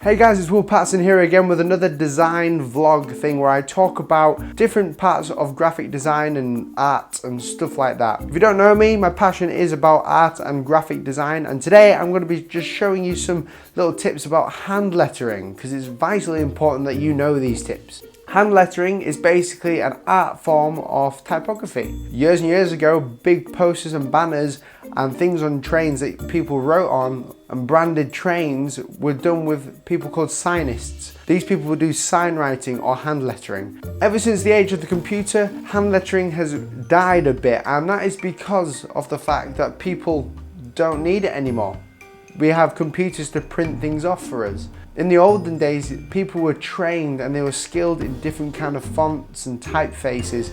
Hey guys, it's Will Patterson here again with another design vlog thing where I talk about different parts of graphic design and art and stuff like that. If you don't know me, my passion is about art and graphic design, and today I'm going to be just showing you some little tips about hand lettering because it's vitally important that you know these tips. Hand lettering is basically an art form of typography. Years and years ago, big posters and banners and things on trains that people wrote on and branded trains were done with people called signists. These people would do sign writing or hand lettering. Ever since the age of the computer, hand lettering has died a bit, and that is because of the fact that people don't need it anymore. We have computers to print things off for us. In the olden days, people were trained and they were skilled in different kind of fonts and typefaces,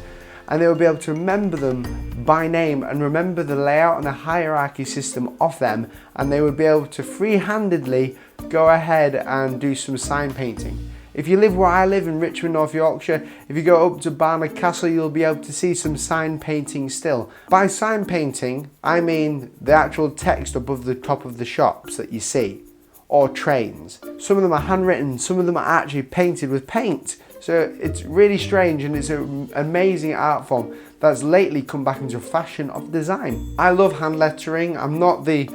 and they would be able to remember them by name and remember the layout and the hierarchy system of them, and they would be able to free-handedly go ahead and do some sign painting. If you live where I live in Richmond, North Yorkshire, if you go up to Barnard Castle, you'll be able to see some sign painting still. By sign painting, I mean the actual text above the top of the shops that you see, or trains. Some of them are handwritten, some of them are actually painted with paint. So it's really strange, and it's an amazing art form that's lately come back into fashion of design. I love hand lettering. I'm not the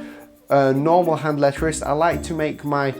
normal hand letterist. I like to make my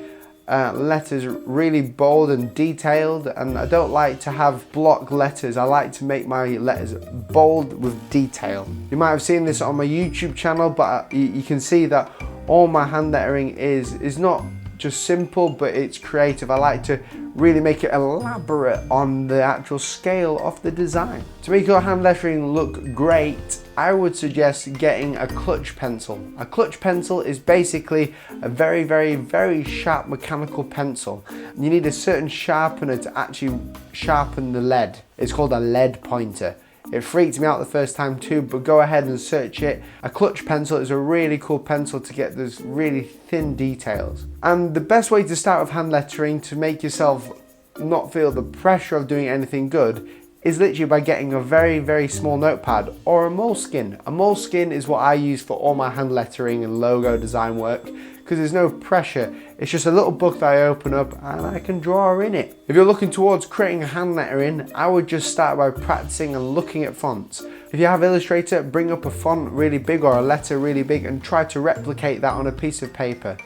letters really bold and detailed, and I don't like to have block letters. I like to make my letters bold with detail. You might have seen this on my YouTube channel, but you can see that all my hand lettering is not just simple, but it's creative. I like to really make it elaborate on the actual scale of the design. To make your hand lettering look great, I would suggest getting a clutch pencil. A clutch pencil is basically a very, very, very sharp mechanical pencil. You need a certain sharpener to actually sharpen the lead. It's called a lead pointer. It freaked me out the first time too, but go ahead and search it. A clutch pencil is a really cool pencil to get those really thin details. And the best way to start with hand lettering to make yourself not feel the pressure of doing anything good is literally by getting a very, very small notepad or a Moleskine. A Moleskine is what I use for all my hand lettering and logo design work, because there's no pressure. It's just a little book that I open up and I can draw in it. If you're looking towards creating a hand lettering, I would just start by practicing and looking at fonts. If you have Illustrator, bring up a font really big or a letter really big and try to replicate that on a piece of paper.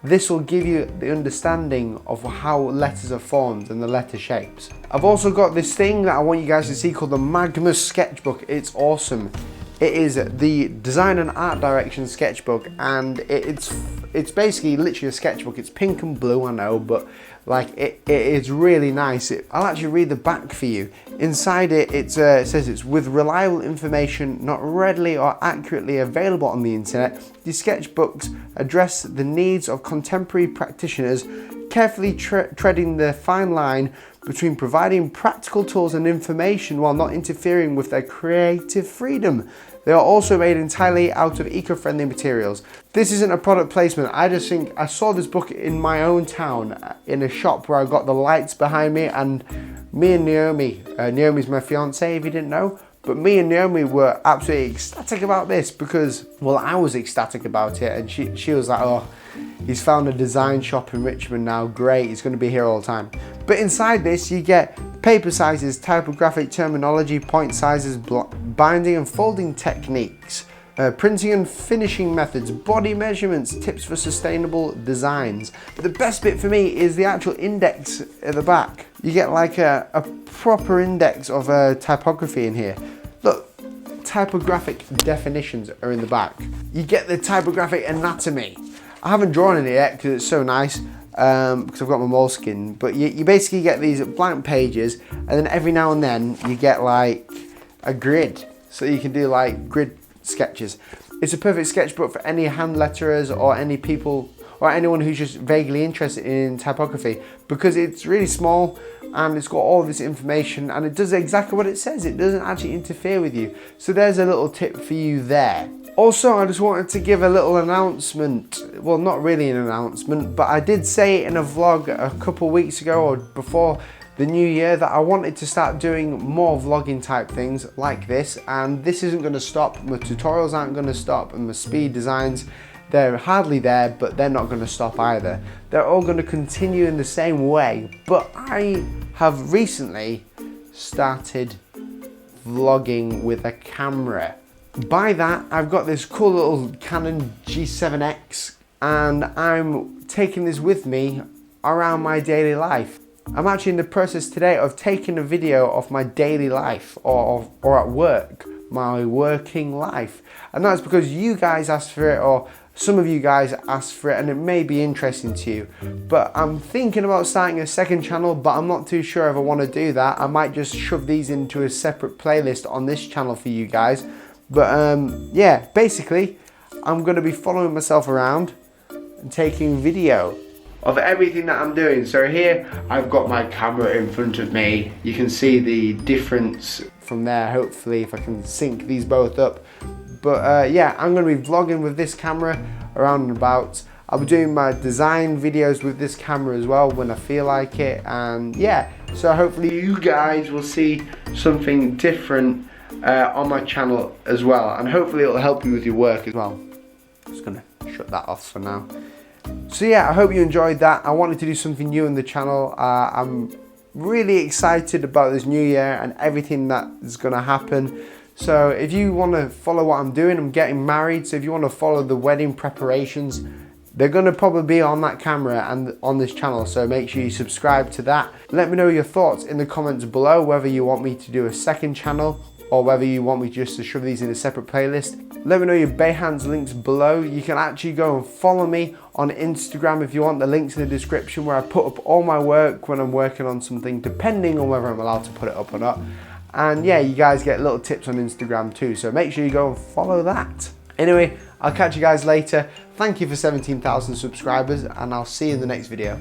This will give you the understanding of how letters are formed and the letter shapes. I've also got this thing that I want you guys to see called the Magnus Sketchbook. It's awesome. It is the design and art direction sketchbook, and it's basically literally a sketchbook. It's pink and blue, I know, but like it is really nice. I'll actually read the back for you. Inside it says it's with reliable information not readily or accurately available on the internet. These sketchbooks address the needs of contemporary practitioners, carefully treading the fine line between providing practical tools and information while not interfering with their creative freedom. They are also made entirely out of eco-friendly materials. This isn't a product placement. I just think I saw this book in my own town in a shop where I got the lights behind me, and me and Naomi, Naomi's my fiance if you didn't know, but me and Naomi were absolutely ecstatic about this because, well, I was ecstatic about it, and she was like, oh, he's found a design shop in Richmond now, great, he's going to be here all the time. But inside this you get paper sizes, typographic terminology, point sizes, binding and folding techniques, printing and finishing methods, body measurements, tips for sustainable designs. But the best bit for me is the actual index at the back. You get like a proper index of typography in here. Look, typographic definitions are in the back. You get the typographic anatomy. I haven't drawn in it yet because it's so nice, because I've got my Moleskine, but you basically get these blank pages, and then every now and then you get like a grid, so you can do like grid sketches. It's a perfect sketchbook for any hand letterers or any people or anyone who's just vaguely interested in typography, because it's really small and it's got all this information and it does exactly what it says. It doesn't actually interfere with you. So there's a little tip for you there. Also, I just wanted to give a little announcement. Well, not really an announcement, but I did say in a vlog a couple weeks ago or before the new year that I wanted to start doing more vlogging type things like this, and this isn't going to stop. My tutorials aren't going to stop, and my speed designs, They're hardly there, but they're not going to stop either. They're all going to continue in the same way. But I have recently started vlogging with a camera. By that, I've got this cool little Canon G7X, and I'm taking this with me around my daily life. I'm actually in the process today of taking a video of my daily life or at work, my working life. And that's because you guys asked for it, or some of you guys asked for it, and it may be interesting to you. But I'm thinking about starting a second channel, but I'm not too sure if I want to do that. I might just shove these into a separate playlist on this channel for you guys. But yeah, basically, I'm going to be following myself around and taking video of everything that I'm doing. So here I've got my camera in front of me. You can see the difference from there, hopefully, if I can sync these both up. But yeah, I'm going to be vlogging with this camera around and about. I'll be doing my design videos with this camera as well when I feel like it. And yeah, so hopefully you guys will see something different on my channel as well. And hopefully it'll help you with your work as well. I'm just going to shut that off for now. So yeah, I hope you enjoyed that. I wanted to do something new on the channel. I'm really excited about this new year and everything that is going to happen. So if you want to follow what I'm doing, I'm getting married. So if you want to follow the wedding preparations, they're going to probably be on that camera and on this channel. So make sure you subscribe to that. Let me know your thoughts in the comments below, whether you want me to do a second channel or whether you want me just to shove these in a separate playlist. Let me know your Behance links below. You can actually go and follow me on Instagram if you want. The links in the description, where I put up all my work when I'm working on something, depending on whether I'm allowed to put it up or not. And yeah, you guys get little tips on Instagram too, so make sure you go and follow that. Anyway, I'll catch you guys later. Thank you for 17,000 subscribers, and I'll see you in the next video.